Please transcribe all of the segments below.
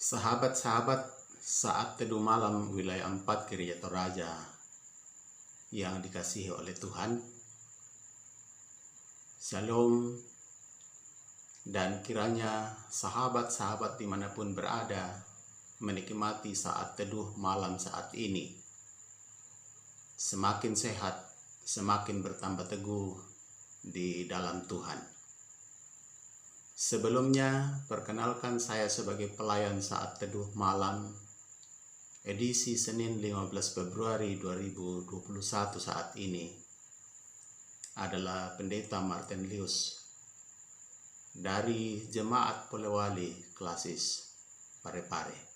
Sahabat-sahabat, saat teduh malam wilayah 4 Gereja Toraja yang dikasihi oleh Tuhan, Shalom, dan kiranya sahabat-sahabat dimanapun berada menikmati saat teduh malam saat ini semakin sehat, semakin bertambah teguh di dalam Tuhan. Sebelumnya, perkenalkan saya sebagai pelayan saat teduh malam edisi Senin 15 Februari 2021 saat ini adalah Pendeta Martin Lius dari Jemaat Polewali Klasis Parepare.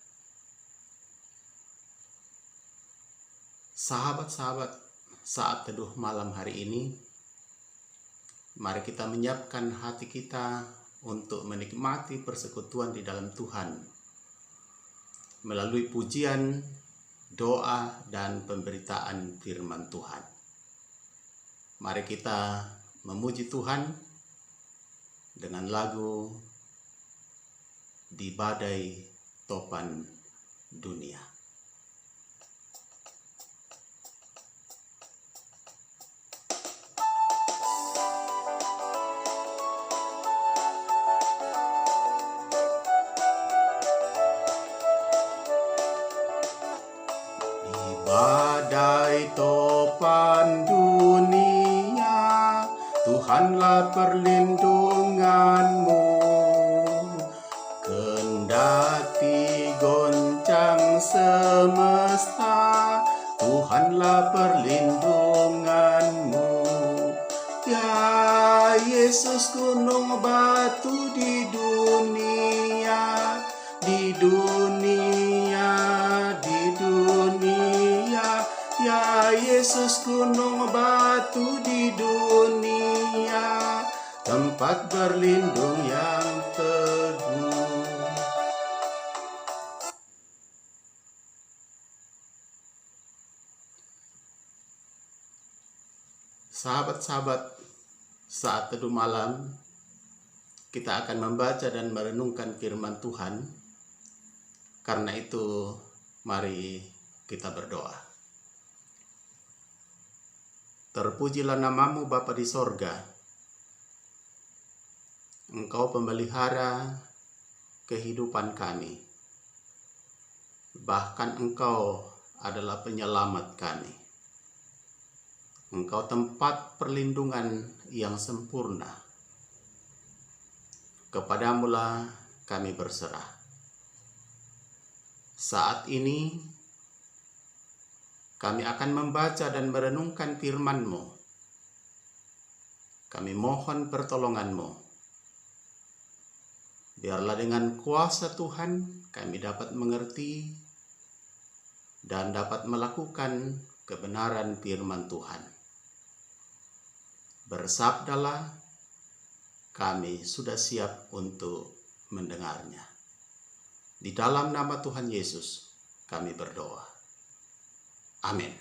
Sahabat-sahabat, saat teduh malam hari ini, mari kita menyiapkan hati kita untuk menikmati persekutuan di dalam Tuhan melalui pujian, doa, dan pemberitaan firman Tuhan. Mari kita memuji Tuhan dengan lagu Di Badai Topan Dunia. Badai topan dunia, Tuhanlah perlindunganmu. Kendati goncang semesta, Tuhanlah perlindunganmu. Ya Yesus, gunung batu di dunia, di dunia, di dunia. Ya Yesus, gunung batu di dunia, tempat berlindung yang teguh. Sahabat-sahabat, saat teduh malam kita akan membaca dan merenungkan firman Tuhan. Karena itu, mari kita berdoa. Terpujilah namamu Bapa di sorga. Engkau pemelihara kehidupan kami. Bahkan Engkau adalah penyelamat kami. Engkau tempat perlindungan yang sempurna. Kepadamulah kami berserah. Saat ini kami akan membaca dan merenungkan firman-Mu. Kami mohon pertolongan-Mu. Biarlah dengan kuasa Tuhan kami dapat mengerti dan dapat melakukan kebenaran firman Tuhan. Bersabdalah, kami sudah siap untuk mendengarnya. Di dalam nama Tuhan Yesus kami berdoa. Amin.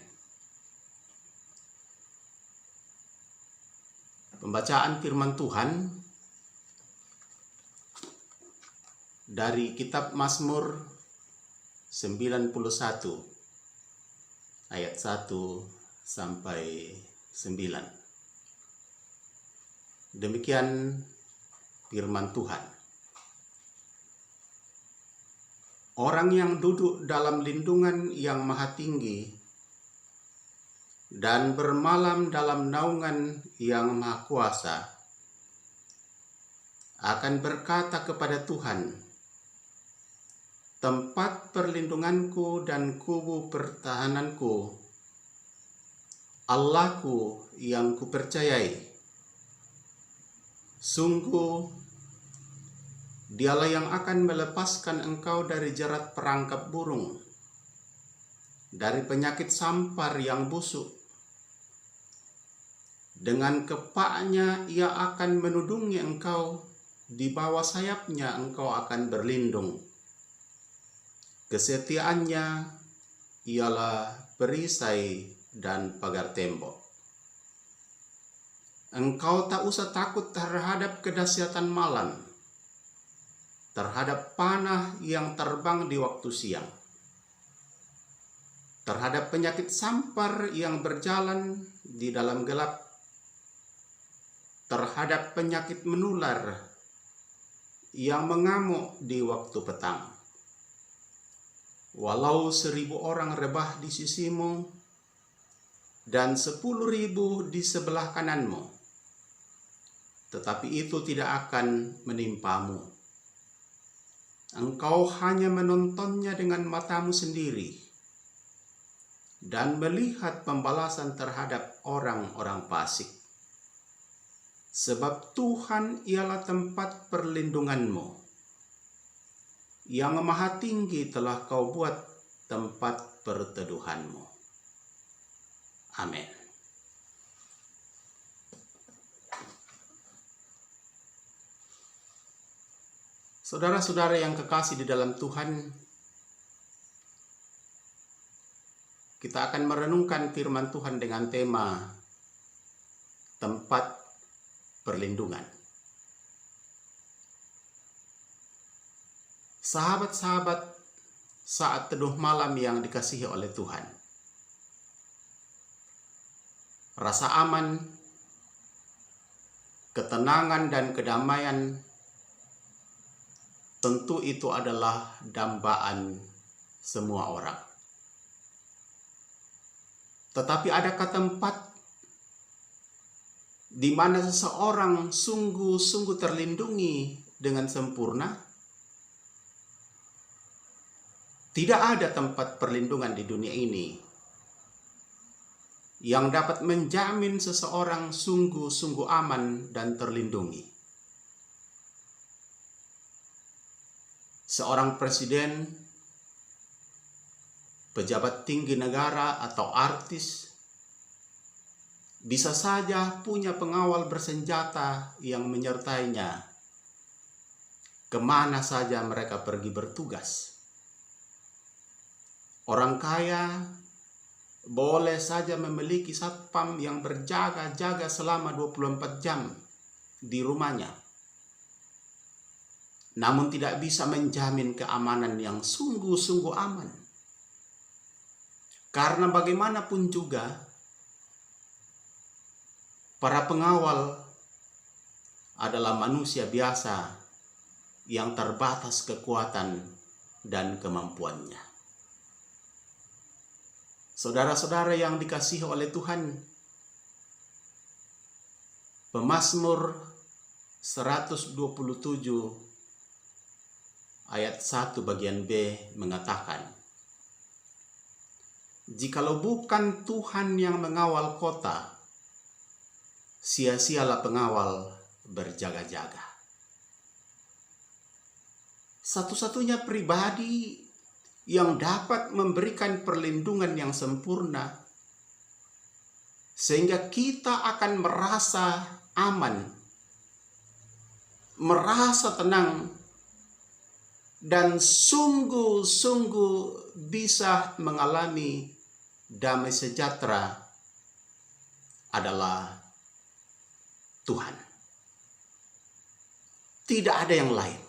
Pembacaan firman Tuhan dari kitab Mazmur 91 ayat 1 sampai 9. Demikian firman Tuhan. Orang yang duduk dalam lindungan yang maha tinggi dan bermalam dalam naungan yang maha kuasa akan berkata kepada Tuhan, tempat perlindunganku dan kubu pertahananku, Allahku yang kupercayai. Sungguh, Dialah yang akan melepaskan engkau dari jerat perangkap burung, dari penyakit sampar yang busuk. Dengan kepaknya ia akan menudungi engkau, di bawah sayapnya engkau akan berlindung. Kesetiaannya ialah perisai dan pagar tembok. Engkau tak usah takut terhadap kedahsyatan malam, terhadap panah yang terbang di waktu siang, terhadap penyakit sampar yang berjalan di dalam gelap, terhadap penyakit menular yang mengamuk di waktu petang. Walau 1.000 orang rebah di sisimu dan 10.000 di sebelah kananmu, tetapi itu tidak akan menimpamu. Engkau hanya menontonnya dengan matamu sendiri dan melihat pembalasan terhadap orang-orang fasik. Sebab Tuhan ialah tempat perlindunganmu. Yang Maha Tinggi telah kau buat tempat perteduhanmu. Amin. Saudara-saudara yang kekasih di dalam Tuhan, kita akan merenungkan firman Tuhan dengan tema tempat perlindungan. Sahabat-sahabat saat teduh malam yang dikasihi oleh Tuhan, rasa aman, ketenangan, dan kedamaian tentu itu adalah dambaan semua orang. Tetapi adakah tempat di mana seseorang sungguh-sungguh terlindungi dengan sempurna? Tidak ada tempat perlindungan di dunia ini yang dapat menjamin seseorang sungguh-sungguh aman dan terlindungi. Seorang presiden, pejabat tinggi negara, atau artis bisa saja punya pengawal bersenjata yang menyertainya kemana saja mereka pergi bertugas. Orang kaya boleh saja memiliki satpam yang berjaga-jaga selama 24 jam di rumahnya, namun tidak bisa menjamin keamanan yang sungguh-sungguh aman. Karena bagaimanapun juga, para pengawal adalah manusia biasa yang terbatas kekuatan dan kemampuannya. Saudara-saudara yang dikasihi oleh Tuhan, Pemazmur 127 ayat 1 bagian B mengatakan, "Jikalau bukan Tuhan yang mengawal kota, sia-sialah pengawal berjaga-jaga." Satu-satunya pribadi yang dapat memberikan perlindungan yang sempurna, sehingga kita akan merasa aman, merasa tenang, dan sungguh-sungguh bisa mengalami damai sejahtera adalah Tuhan. Tidak ada yang lain.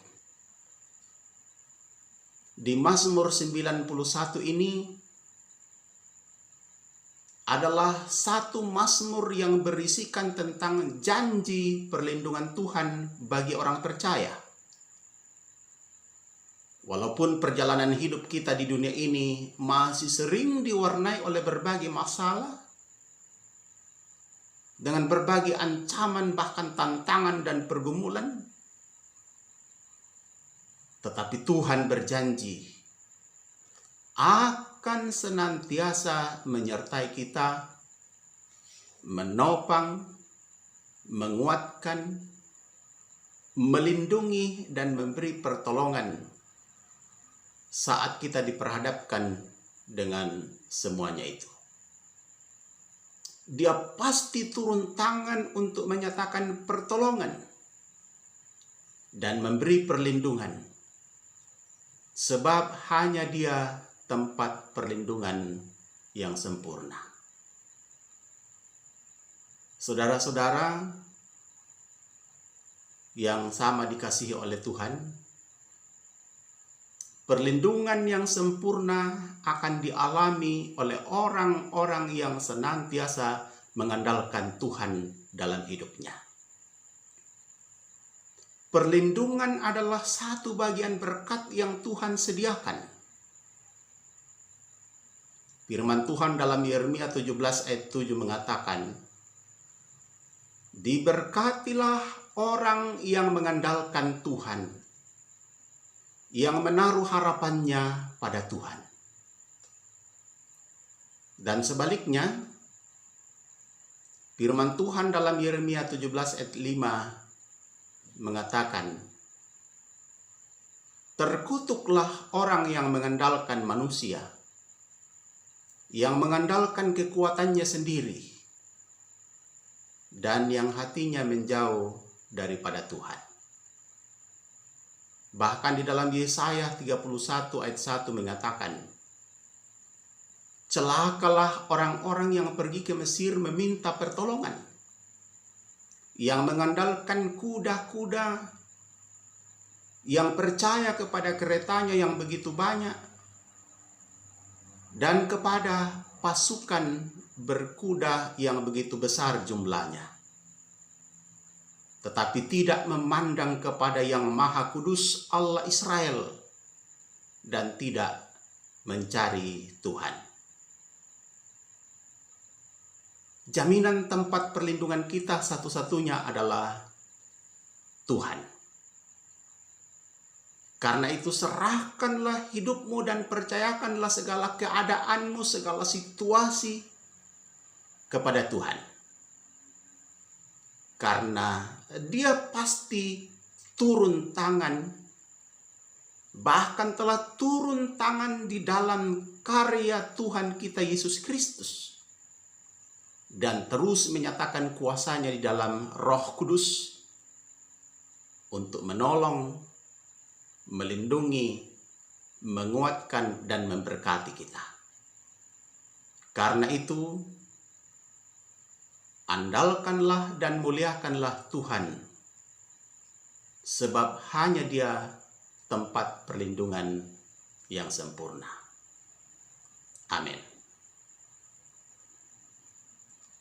Di Mazmur 91 ini adalah satu mazmur yang berisikan tentang janji perlindungan Tuhan bagi orang percaya. Walaupun perjalanan hidup kita di dunia ini masih sering diwarnai oleh berbagai masalah, dengan berbagai ancaman, bahkan tantangan dan pergumulan, tetapi Tuhan berjanji akan senantiasa menyertai kita, menopang, menguatkan, melindungi, dan memberi pertolongan saat kita diperhadapkan dengan semuanya itu. Dia pasti turun tangan untuk menyatakan pertolongan dan memberi perlindungan, sebab hanya Dia tempat perlindungan yang sempurna. Saudara-saudara yang sama dikasihi oleh Tuhan, perlindungan yang sempurna akan dialami oleh orang-orang yang senantiasa mengandalkan Tuhan dalam hidupnya. Perlindungan adalah satu bagian berkat yang Tuhan sediakan. Firman Tuhan dalam Yeremia 17 ayat 7 mengatakan, "Diberkatilah orang yang mengandalkan Tuhan, yang menaruh harapannya pada Tuhan." Dan sebaliknya, firman Tuhan dalam Yeremia 17 ayat 5 mengatakan, "Terkutuklah orang yang mengandalkan manusia, yang mengandalkan kekuatannya sendiri, dan yang hatinya menjauh daripada Tuhan." Bahkan di dalam Yesaya 31 ayat 1 mengatakan, "Celakalah orang-orang yang pergi ke Mesir meminta pertolongan, yang mengandalkan kuda-kuda, yang percaya kepada keretanya yang begitu banyak, dan kepada pasukan berkuda yang begitu besar jumlahnya, tetapi tidak memandang kepada Yang Maha Kudus Allah Israel, dan tidak mencari Tuhan." Jaminan tempat perlindungan kita satu-satunya adalah Tuhan. Karena itu serahkanlah hidupmu dan percayakanlah segala keadaanmu, segala situasi kepada Tuhan. Karena Dia pasti turun tangan, bahkan telah turun tangan di dalam karya Tuhan kita Yesus Kristus, dan terus menyatakan kuasanya di dalam Roh Kudus untuk menolong, melindungi, menguatkan, dan memberkati kita. Karena itu, andalkanlah dan muliakanlah Tuhan, sebab hanya Dia tempat perlindungan yang sempurna. Amin.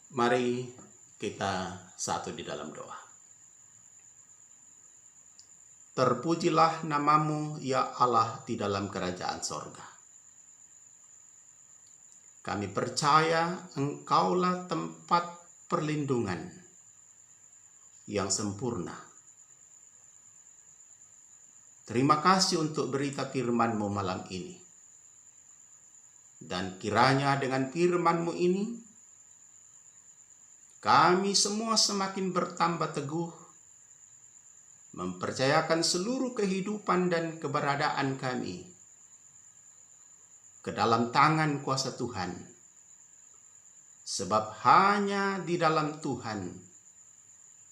Mari kita satu di dalam doa. Terpujilah namamu ya Allah di dalam kerajaan sorga. Kami percaya Engkaulah tempat perlindungan yang sempurna. Terima kasih untuk berita firman-Mu malam ini. Dan kiranya dengan firman-Mu ini, kami semua semakin bertambah teguh, mempercayakan seluruh kehidupan dan keberadaan kami ke dalam tangan kuasa Tuhan. Sebab hanya di dalam Tuhan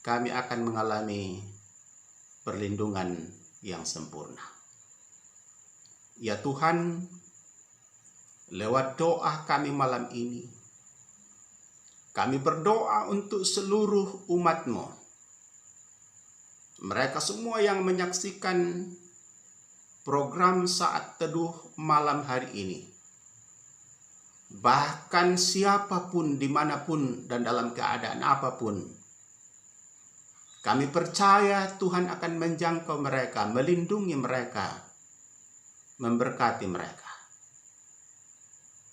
kami akan mengalami perlindungan yang sempurna. Ya Tuhan, lewat doa kami malam ini, kami berdoa untuk seluruh umat-Mu. Mereka semua yang menyaksikan program Saat Teduh malam hari ini. Bahkan siapapun, dimanapun, dan dalam keadaan apapun. Kami percaya Tuhan akan menjangkau mereka, melindungi mereka, memberkati mereka.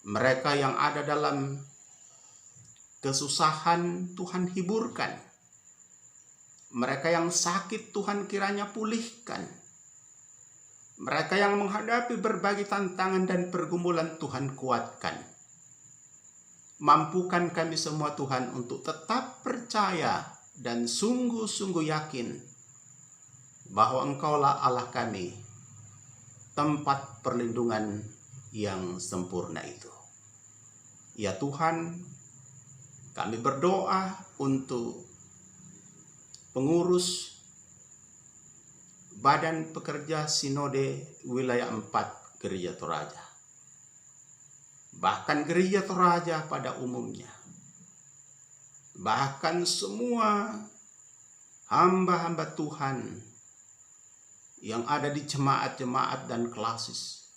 Mereka yang ada dalam kesusahan, Tuhan hiburkan. Mereka yang sakit, Tuhan kiranya pulihkan. Mereka yang menghadapi berbagai tantangan dan pergumulan, Tuhan kuatkan. Mampukan kami semua Tuhan untuk tetap percaya dan sungguh-sungguh yakin bahwa Engkaulah Allah kami, tempat perlindungan yang sempurna itu. Ya Tuhan, kami berdoa untuk pengurus Badan Pekerja Sinode Wilayah 4 Gereja Toraja. Bahkan Gereja Toraja pada umumnya. Bahkan semua hamba-hamba Tuhan yang ada di jemaat-jemaat dan klasis,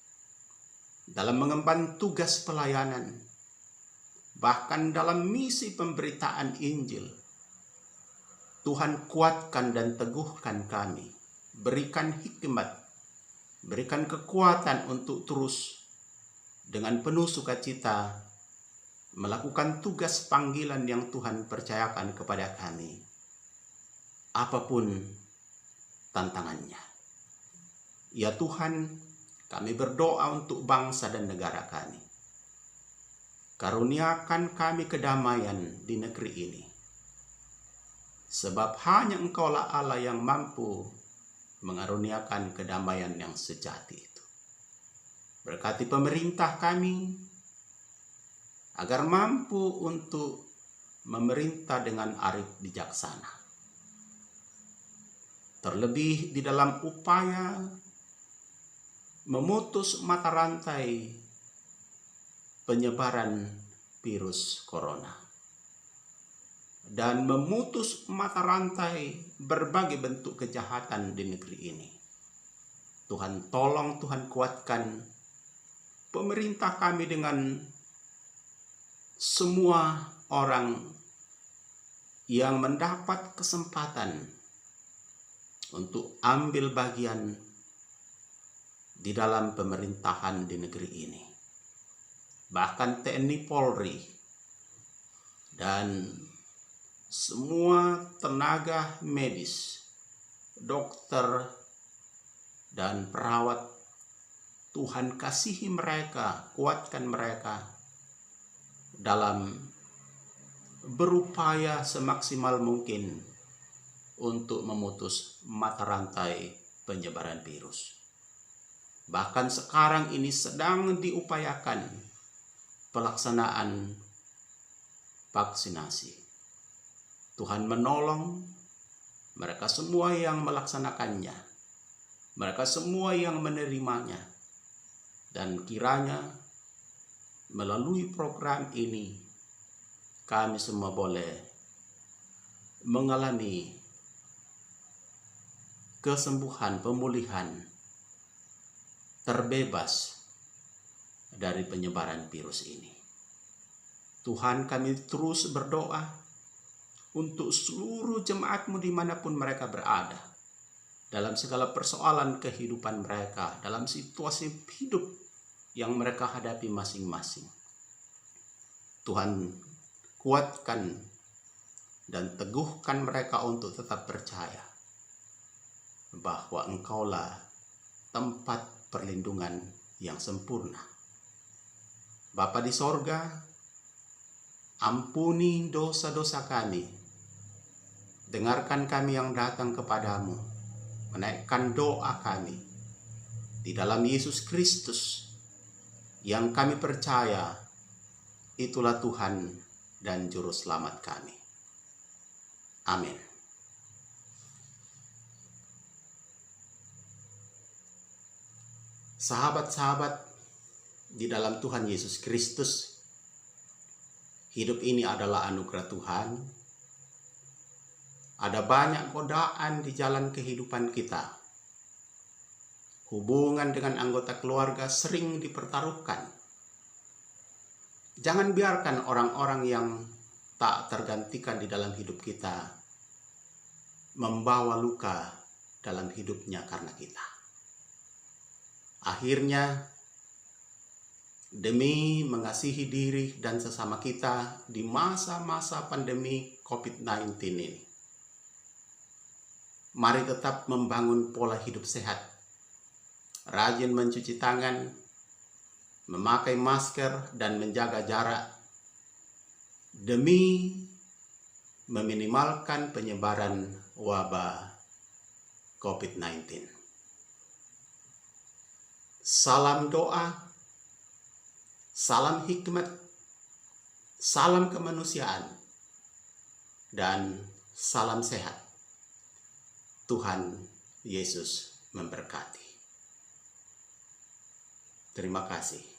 dalam mengemban tugas pelayanan, bahkan dalam misi pemberitaan Injil. Tuhan kuatkan dan teguhkan kami, berikan hikmat, berikan kekuatan untuk terus dengan penuh sukacita melakukan tugas panggilan yang Tuhan percayakan kepada kami, apapun tantangannya. Ya Tuhan, kami berdoa untuk bangsa dan negara kami. Karuniakan kami kedamaian di negeri ini. Sebab hanya Engkaulah Allah yang mampu mengaruniakan kedamaian yang sejati itu. Berkati pemerintah kami, agar mampu untuk memerintah dengan arif bijaksana. Terlebih di dalam upaya memutus mata rantai penyebaran virus corona dan memutus mata rantai berbagai bentuk kejahatan di negeri ini. Tuhan tolong, Tuhan kuatkan pemerintah kami dengan semua orang yang mendapat kesempatan untuk ambil bagian di dalam pemerintahan di negeri ini. Bahkan TNI Polri dan semua tenaga medis, dokter, dan perawat, Tuhan kasihi mereka, kuatkan mereka dalam berupaya semaksimal mungkin untuk memutus mata rantai penyebaran virus. Bahkan sekarang ini sedang diupayakan pelaksanaan vaksinasi. Tuhan menolong mereka semua yang melaksanakannya, mereka semua yang menerimanya, dan kiranya melalui program ini kami semua boleh mengalami kesembuhan, pemulihan, terbebas dari penyebaran virus ini. Tuhan, kami terus berdoa untuk seluruh jemaat-Mu dimanapun mereka berada, dalam segala persoalan kehidupan mereka, dalam situasi hidup yang mereka hadapi masing-masing. Tuhan, kuatkan dan teguhkan mereka untuk tetap percaya bahwa Engkaulah tempat perlindungan yang sempurna. Bapa di sorga, ampuni dosa-dosa kami. Dengarkan kami yang datang kepadamu, menaikkan doa kami di dalam Yesus Kristus yang kami percaya itulah Tuhan dan Juru Selamat kami. Amin. Sahabat-sahabat di dalam Tuhan Yesus Kristus, hidup ini adalah anugerah Tuhan. Ada banyak godaan di jalan kehidupan kita. Hubungan dengan anggota keluarga sering dipertaruhkan. Jangan biarkan orang-orang yang tak tergantikan di dalam hidup kita membawa luka dalam hidupnya karena kita. Akhirnya, demi mengasihi diri dan sesama kita di masa-masa pandemi COVID-19 ini, mari tetap membangun pola hidup sehat, rajin mencuci tangan, memakai masker, dan menjaga jarak demi meminimalkan penyebaran wabah COVID-19. Salam doa, salam hikmat, salam kemanusiaan, dan salam sehat. Tuhan Yesus memberkati. Terima kasih.